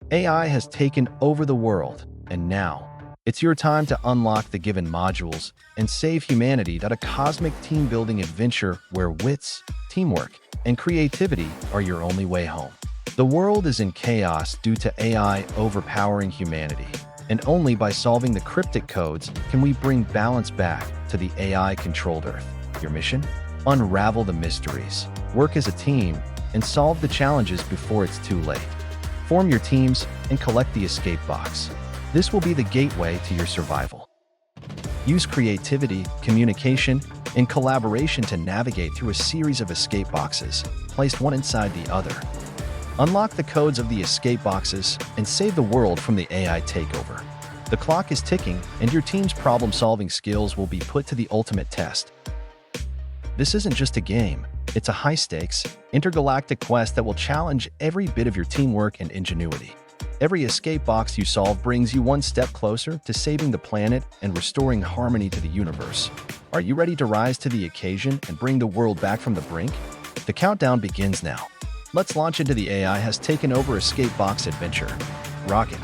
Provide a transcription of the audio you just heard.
AI has taken over the world, and now, it's your time to unlock the given modules and save humanity that a cosmic team-building adventure where wits, teamwork, and creativity are your only way home. The world is in chaos due to AI overpowering humanity, and only by solving the cryptic codes can we bring balance back to the AI-controlled Earth. Your mission? Unravel the mysteries, work as a team, and solve the challenges before it's too late. Form your teams and collect the escape box. This will be the gateway to your survival. Use creativity, communication, and collaboration to navigate through a series of escape boxes, placed one inside the other. Unlock the codes of the escape boxes and save the world from the AI takeover. The clock is ticking, and your team's problem-solving skills will be put to the ultimate test. This isn't just a game. It's a high-stakes, intergalactic quest that will challenge every bit of your teamwork and ingenuity. Every escape box you solve brings you one step closer to saving the planet and restoring harmony to the universe. Are you ready to rise to the occasion and bring the world back from the brink? The countdown begins now. Let's launch into the AI has taken over escape box adventure. Rocket.